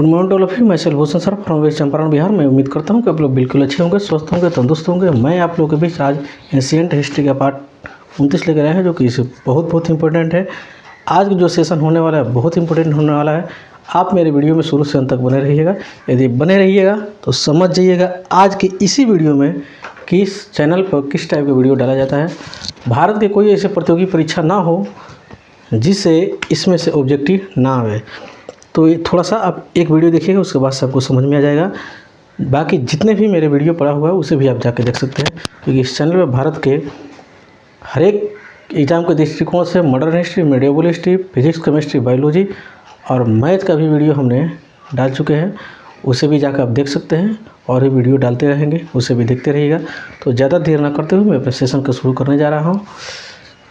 Good morning all of you, मैं Bhushan sir from west Champaran Bihar. मैं उम्मीद करता हूँ कि आप लोग बिल्कुल अच्छे होंगे, स्वस्थ होंगे, तंदुरुस्त होंगे। मैं आप लोगों के बीच आज एंशिएंट हिस्ट्री का पार्ट 29 लेकर आए हैं, जो कि इसे बहुत इंपॉर्टेंट है। आज जो सेशन होने वाला है बहुत इंपॉर्टेंट होने वाला है। आप मेरे वीडियो में शुरू से अंत तक बने रहिएगा। यदि बने रहिएगा तो समझ जाइएगा आज के इसी वीडियो में किस चैनल पर किस टाइप का वीडियो डाला जाता है। भारत के कोई ऐसे प्रतियोगी परीक्षा ना हो जिससे इसमें से ऑब्जेक्टिव ना आवे। तो ये थोड़ा सा आप एक वीडियो देखिएगा, उसके बाद सबको समझ में आ जाएगा। बाकी जितने भी मेरे वीडियो पड़ा हुआ है उसे भी आप जाके देख सकते हैं, क्योंकि इस चैनल में भारत के हर एक एग्जाम के दृष्टिकोण से modern history, medieval history, physics, chemistry, biology और मैथ का भी वीडियो हमने डाल चुके हैं। उसे भी जाकर आप देख सकते हैं और ये वीडियो डालते रहेंगे, उसे भी देखते रहिएगा। तो ज़्यादा देर ना करते हुए मैं अपने सेशन को शुरू करने जा रहा हूँ,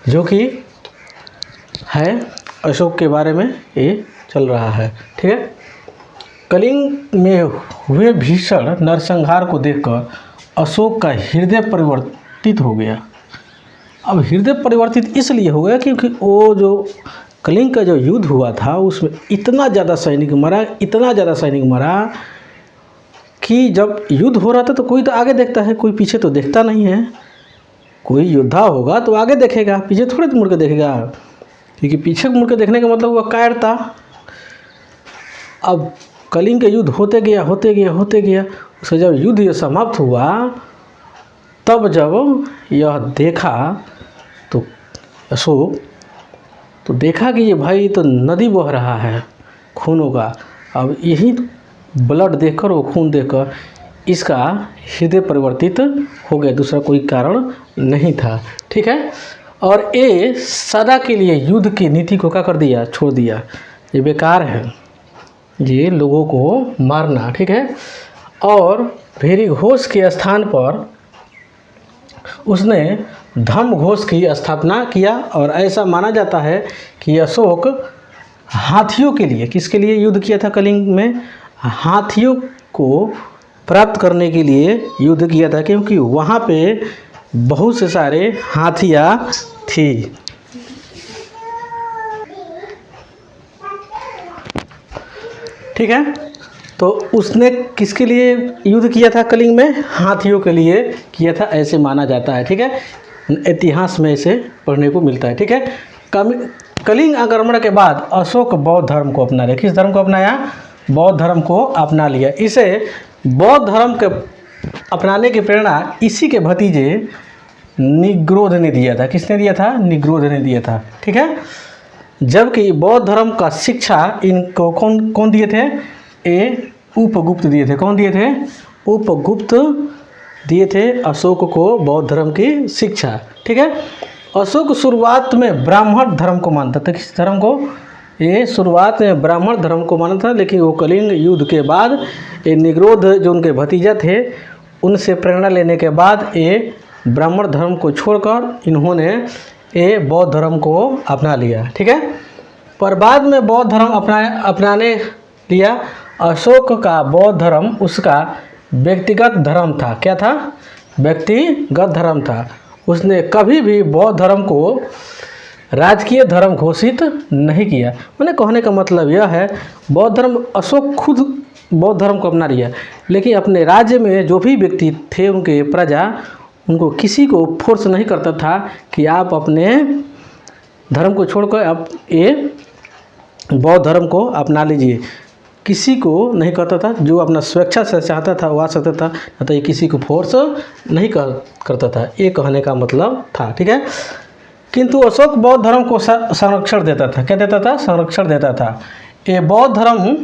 जो कि है अशोक के बारे में ये चल रहा है। ठीक है। कलिंग में हुए भीषण नरसंहार को देखकर अशोक का हृदय परिवर्तित हो गया। अब हृदय परिवर्तित इसलिए हो गया क्योंकि वो जो कलिंग का जो युद्ध हुआ था उसमें इतना ज़्यादा सैनिक मरा कि जब युद्ध हो रहा था तो कोई तो आगे देखता है, कोई पीछे तो देखता नहीं है। कोई योद्धा होगा तो आगे देखेगा, पीछे थोड़े मुड़ के देखेगा, क्योंकि पीछे मुड़ के देखने का मतलब वह कायरता। अब कलिंग का युद्ध होते गया, उसका जब युद्ध ये समाप्त हुआ तब जब यह देखा तो अशोक तो देखा कि ये भाई तो नदी बह रहा है खूनों का। अब यही ब्लड देखकर, वो खून देखकर इसका हृदय परिवर्तित हो गया, दूसरा कोई कारण नहीं था। ठीक है। और ये सदा के लिए युद्ध की नीति को क्या कर दिया, छोड़ दिया। ये बेकार है, ये लोगों को मारना। ठीक है। और भेरी घोष के स्थान पर उसने धर्म घोष की स्थापना किया। और ऐसा माना जाता है कि अशोक हाथियों के लिए, किसके लिए युद्ध किया था कलिंग में, हाथियों को प्राप्त करने के लिए युद्ध किया था, क्योंकि वहाँ पे बहुत से सारे हाथियाँ थी। ठीक है। तो उसने किसके लिए युद्ध किया था कलिंग में, हाथियों के लिए किया था, ऐसे माना जाता है। ठीक है। इतिहास में इसे पढ़ने को मिलता है। ठीक है। कलिंग आक्रमण के बाद अशोक बौद्ध धर्म को अपना लिया। किस धर्म को अपनाया, बौद्ध धर्म को अपना लिया। इसे बौद्ध धर्म के अपनाने की प्रेरणा इसी के भतीजे निग्रोध ने दिया था। किसने दिया था, निग्रोध ने दिया था। ठीक है। जबकि बौद्ध धर्म का शिक्षा इनको कौन दिए थे, ये उपगुप्त दिए थे। कौन दिए थे, उपगुप्त दिए थे अशोक को बौद्ध धर्म की शिक्षा। ठीक है। अशोक शुरुआत में ब्राह्मण धर्म को मानता था। किस धर्म को, ये शुरुआत में ब्राह्मण धर्म को माना था, लेकिन वो कलिंग युद्ध के बाद ये निग्रोध जो उनके भतीजा थे उनसे प्रेरणा लेने के बाद ये ब्राह्मण धर्म को छोड़कर इन्होंने ये बौद्ध धर्म को अपना लिया। ठीक है। पर बाद में बौद्ध धर्म अपनाने लिया। अशोक का बौद्ध धर्म उसका व्यक्तिगत धर्म था। क्या था, व्यक्तिगत धर्म था। उसने कभी भी बौद्ध धर्म को राजकीय धर्म घोषित नहीं किया। मैंने कहने का मतलब यह है, बौद्ध धर्म अशोक खुद बौद्ध धर्म को अपना लिया, लेकिन अपने राज्य में जो भी व्यक्ति थे, उनके प्रजा, उनको किसी को फोर्स नहीं करता था कि आप अपने धर्म को छोड़कर आप ये बौद्ध धर्म को अपना लीजिए। किसी को नहीं करता था, जो अपना स्वेच्छा से चाहता था वो आ सकता था, तो ये किसी को फोर्स नहीं करता था, ये कहने का मतलब था। ठीक है। किंतु अशोक बौद्ध धर्म को संरक्षण देता था। क्या देता था, संरक्षण देता था। ये बौद्ध धर्म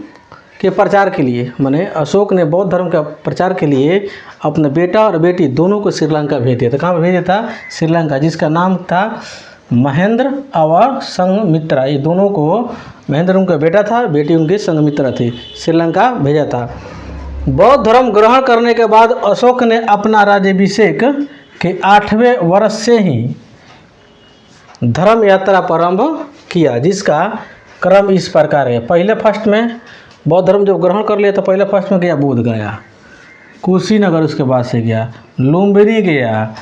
के प्रचार के लिए, माने अशोक ने बौद्ध धर्म का प्रचार के लिए अपने बेटा और बेटी दोनों को श्रीलंका भेज दिया था। कहाँ भेज दिया था, श्रीलंका, जिसका नाम था महेंद्र और संघमित्रा। ये दोनों को, महेंद्र उनका बेटा था, बेटी उनकी संघमित्रा थी, श्रीलंका भेजा था। बौद्ध धर्म ग्रहण करने के बाद अशोक ने अपना राज्याभिषेक के 8वें वर्ष से ही धर्म यात्रा प्रारंभ किया, जिसका क्रम इस प्रकार है। पहले फर्स्ट में बौद्ध धर्म जब ग्रहण कर लिया तो पहले फर्स्ट में गया बोध गया, कुशीनगर, उसके बाद से गया लुम्बिनी गया,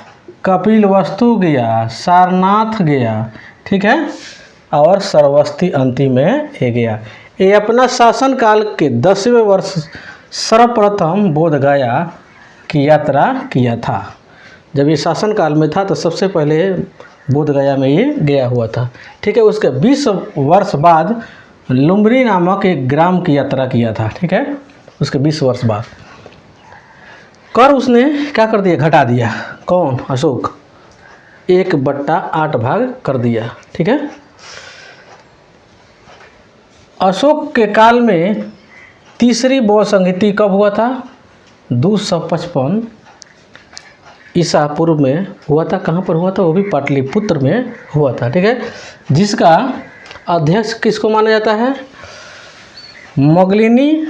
कपिलवस्तु गया, सारनाथ गया। ठीक है। और सरवस्ती अंतिम में ये गया। ये अपना शासनकाल के 10वें वर्ष सर्वप्रथम बोध गया की यात्रा किया था। जब ये शासनकाल में था तो सबसे पहले बोध गया में ये गया हुआ था। ठीक है, उसके 20 वर्ष बाद लुम्बिनी नामक एक ग्राम की यात्रा किया था। ठीक है, उसके 20 वर्ष बाद कर उसने क्या कर दिया, घटा दिया। कौन? अशोक। 1/8 भाग कर दिया। ठीक है, अशोक के काल में तीसरी बौद्ध संहिता कब हुआ था? 255 ईसा पूर्व में हुआ था। कहाँ पर हुआ था? वो भी पाटलिपुत्र में हुआ था। ठीक है, जिसका अध्यक्ष किसको माना जाता है? मोगलिनी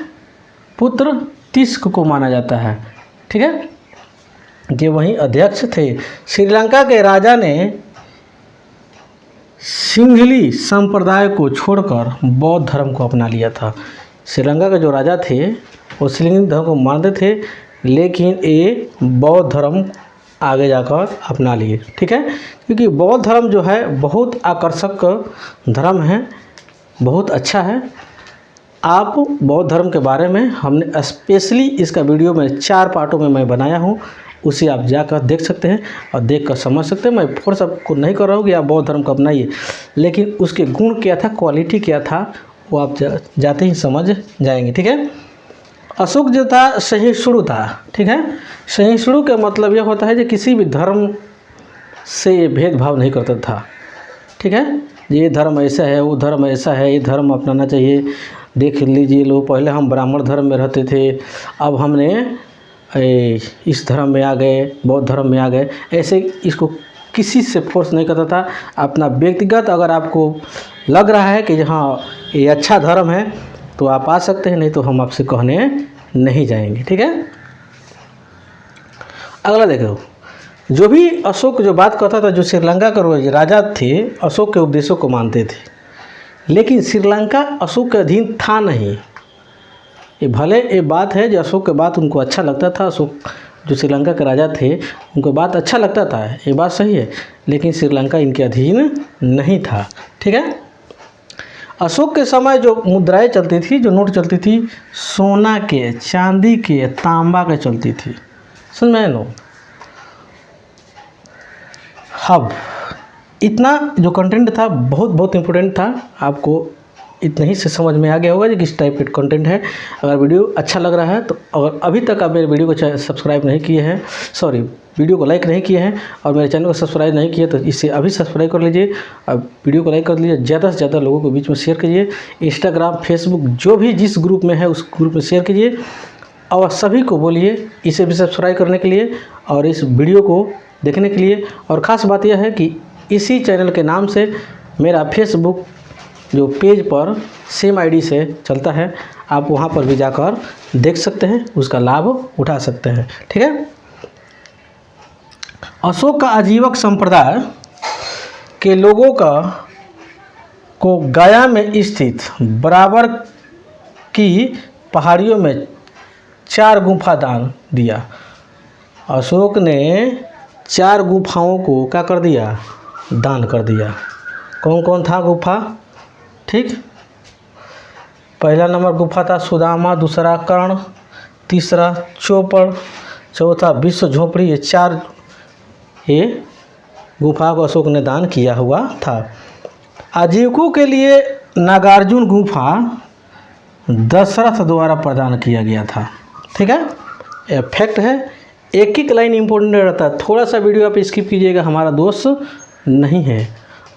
पुत्र तिस्क को माना जाता है। ठीक है, ये वहीं अध्यक्ष थे। श्रीलंका के राजा ने सिंघली संप्रदाय को छोड़कर बौद्ध धर्म को अपना लिया था। श्रीलंका के जो राजा थे वो सिंघली धर्म को मानते थे, लेकिन ये बौद्ध धर्म आगे जाकर अपना लिए। ठीक है, क्योंकि बौद्ध धर्म जो है बहुत आकर्षक धर्म है, बहुत अच्छा है। आप बौद्ध धर्म के बारे में हमने स्पेशली इसका वीडियो में 4 पार्टों में मैं बनाया हूँ, उसे आप जाकर देख सकते हैं और देख कर समझ सकते हैं। मैं फोर्स आपको नहीं कर रहा हूँ कि आप बौद्ध धर्म को अपनाइए, लेकिन उसके गुण क्या था, क्वालिटी क्या था, वो आप जाते ही समझ जाएंगे। ठीक है, अशोक जो था सहिष्णु था। ठीक है, सहिष्णु का मतलब यह होता है कि किसी भी धर्म से ये भेदभाव नहीं करता था। ठीक है, ये धर्म ऐसा है, वो धर्म ऐसा है, ये धर्म अपनाना चाहिए। देख लीजिए, लोग पहले हम ब्राह्मण धर्म में रहते थे, अब हमने इस धर्म में आ गए, बौद्ध धर्म में आ गए। ऐसे इसको किसी से फोर्स नहीं करता था। अपना व्यक्तिगत अगर आपको लग रहा है कि हाँ ये अच्छा धर्म है तो आप आ सकते हैं, नहीं तो हम आपसे कहने नहीं जाएंगे। ठीक है, अगला देखो, जो भी अशोक जो बात करता था, जो श्रीलंका के राजा थे अशोक के उपदेशों को मानते थे, लेकिन श्रीलंका अशोक के अधीन था नहीं। ये भले ये बात है जो अशोक के बात उनको अच्छा लगता था, अशोक जो श्रीलंका के राजा थे उनको बात अच्छा लगता था, ये बात सही है, लेकिन श्रीलंका इनके अधीन नहीं था। ठीक है, अशोक के समय जो मुद्राएं चलती थी, जो नोट चलती थी, सोना के, चांदी के, तांबा के चलती थी। समझ में लो, अब इतना जो कंटेंट था बहुत इम्पोर्टेंट था। आपको इतने ही से समझ में आ गया होगा कि किस टाइप का कंटेंट है। अगर वीडियो अच्छा लग रहा है तो अगर अभी तक आप मेरे वीडियो को सब्सक्राइब नहीं किए हैं, सॉरी वीडियो को लाइक नहीं किए हैं और मेरे चैनल को सब्सक्राइब नहीं किए, तो इसे अभी सब्सक्राइब कर लीजिए। अब वीडियो को लाइक कर लीजिए, ज़्यादा से ज़्यादा लोगों के बीच में शेयर कीजिए। इंस्टाग्राम, फेसबुक जो भी जिस ग्रुप में है उस ग्रुप में शेयर कीजिए और सभी को बोलिए इसे भी सब्सक्राइब करने के लिए और इस वीडियो को देखने के लिए। और ख़ास बात यह है कि इसी चैनल के नाम से मेरा फेसबुक जो पेज पर सेम आईडी से चलता है, आप वहां पर भी जाकर देख सकते हैं, उसका लाभ उठा सकते हैं। ठीक है, अशोक का आजीवक संप्रदाय के लोगों को गया में स्थित बराबर की पहाड़ियों में 4 गुफा दान दिया। अशोक ने 4 गुफाओं को क्या कर दिया? दान कर दिया। कौन कौन था गुफा? ठीक, पहला नंबर गुफा था सुदामा, दूसरा कर्ण, तीसरा चौपड़, चौथा विश्व झोपड़ी। ये 4 गुफा को अशोक ने दान किया हुआ था। आजीविकों के लिए नागार्जुन गुफा दशरथ द्वारा प्रदान किया गया था। ठीक है, ये फैक्ट है। एक एक लाइन इंपॉर्टेंट रहता है, थोड़ा सा वीडियो आप स्किप कीजिएगा, हमारा दोस्त नहीं है।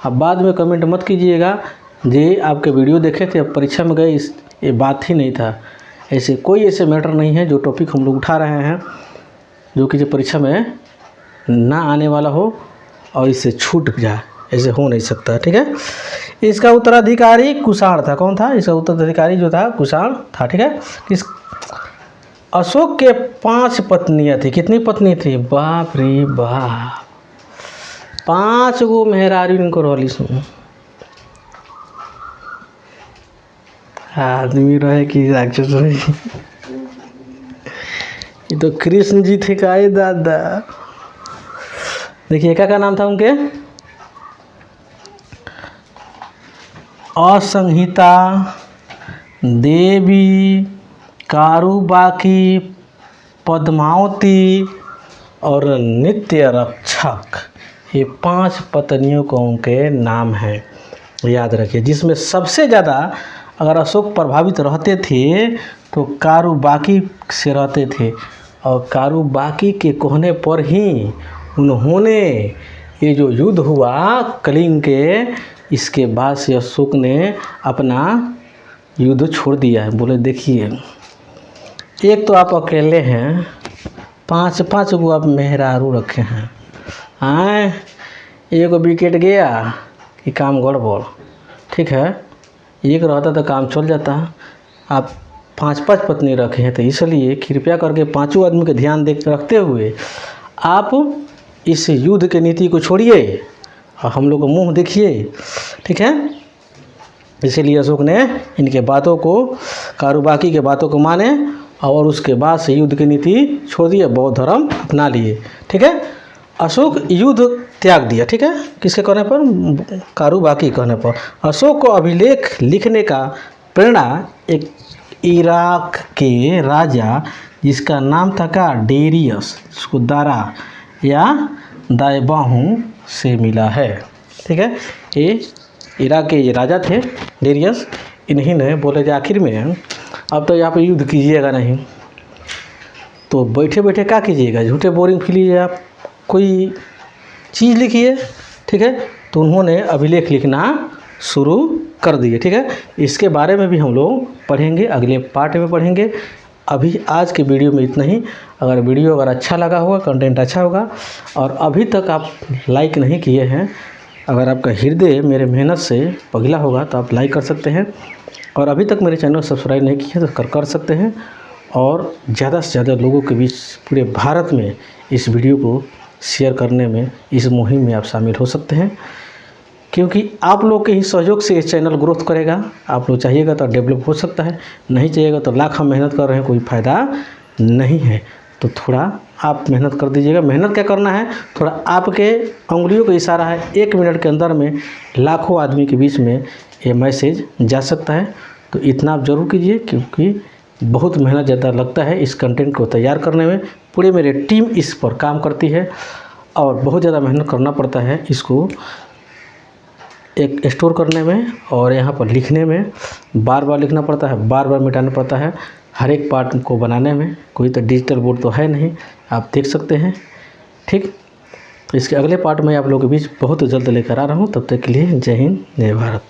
अब बाद में कमेंट मत कीजिएगा जी आपके वीडियो देखे थे अब परीक्षा में गए, ये बात ही नहीं था। ऐसे कोई ऐसे मैटर नहीं है जो टॉपिक हम लोग उठा रहे हैं जो कि परीक्षा में ना आने वाला हो और इससे छूट जाए, ऐसे हो नहीं सकता। ठीक है, इसका उत्तराधिकारी कुषाण था। कौन था इसका उत्तराधिकारी? जो था कुषाण था। ठीक है, इस अशोक के 5 पत्नियां थी। कितनी पत्नी थी? बाप रे बाप, 5 गो मेहरारू इनको रोली सुन आदमी रहे कि राक्षस रहे। ये तो कृष्ण जी थे का दादा। देखिए क्या नाम था उनके? असंहिता, देवी, कारुबाकी, पद्मावती और नित्य रक्षक, ये 5 पत्नियों को उनके नाम हैं, याद रखिए। जिसमें सबसे ज़्यादा अगर अशोक प्रभावित रहते थे तो कारुबाकी से रहते थे, और कारुबाकी के कहने पर ही उन्होंने ये जो युद्ध हुआ कलिंग के, इसके बाद से अशोक ने अपना युद्ध छोड़ दिया है। बोले देखिए, एक तो आप अकेले हैं, 5 गो आप मेहरारू रखे हैं, आए एक विकेट गया कि काम गड़बड़, ठीक है। एक रहता तो काम चल जाता। आप 5 पत्नी रखे हैं, तो इसलिए कृपया करके 5 आदमी के ध्यान रखते हुए आप इस युद्ध के नीति को छोड़िए और हम लोग को मुंह देखिए, ठीक है। इसीलिए अशोक ने इनके बातों को, कारुबाकी के बातों को माने और उसके बाद से युद्ध की नीति छोड़ दिए, बौद्ध धर्म अपना लिए, ठीक है। अशोक युद्ध त्याग दिया, ठीक है। किसके कहने पर? कारुबाकी कहने पर। अशोक को अभिलेख लिखने का प्रेरणा एक इराक के राजा जिसका नाम था का डेरियस, जिसको दारा या दाएबाहू से मिला है, ठीक है। ये इराक के ये राजा थे डेरियस। इन्हीं ने बोले कि आखिर में अब तो यहाँ पे युद्ध कीजिएगा नहीं, तो बैठे बैठे क्या कीजिएगा, झूठे बोरिंग फील लीजिए, आप कोई चीज़ लिखिए, ठीक है। तो उन्होंने अभिलेख लिखना शुरू कर दिए, ठीक है। इसके बारे में भी हम लोग पढ़ेंगे, अगले पार्ट में पढ़ेंगे। अभी आज के वीडियो में इतना ही। अगर वीडियो अच्छा लगा होगा, कंटेंट अच्छा होगा और अभी तक आप लाइक नहीं किए हैं, अगर आपका हृदय मेरे मेहनत से पगला होगा तो आप लाइक कर सकते हैं, और अभी तक मेरे चैनल को सब्सक्राइब नहीं किया तो कर सकते हैं, और ज़्यादा से ज़्यादा लोगों के बीच पूरे भारत में इस वीडियो को शेयर करने में, इस मुहिम में आप शामिल हो सकते हैं, क्योंकि आप लोग के ही सहयोग से ये चैनल ग्रोथ करेगा। आप लोग चाहिएगा तो डेवलप हो सकता है, नहीं चाहिएगा तो लाख हम मेहनत कर रहे हैं, कोई फ़ायदा नहीं है। तो थोड़ा आप मेहनत कर दीजिएगा। मेहनत क्या करना है, थोड़ा आपके उंगलियों का इशारा है, 1 मिनट के अंदर में लाखों आदमी के बीच में ये मैसेज जा सकता है। तो इतना आप ज़रूर कीजिए, क्योंकि बहुत मेहनत ज़्यादा लगता है इस कंटेंट को तैयार करने में। पूरे मेरे टीम इस पर काम करती है और बहुत ज़्यादा मेहनत करना पड़ता है इसको एक स्टोर करने में, और यहाँ पर लिखने में बार बार लिखना पड़ता है, बार बार मिटाना पड़ता है हर एक पार्ट को बनाने में। कोई तो डिजिटल बोर्ड तो है नहीं, आप देख सकते हैं, ठीक। तो इसके अगले पार्ट में आप लोगों के बीच बहुत जल्द लेकर आ रहा हूँ। तब तक के लिए जय हिंद, जय भारत।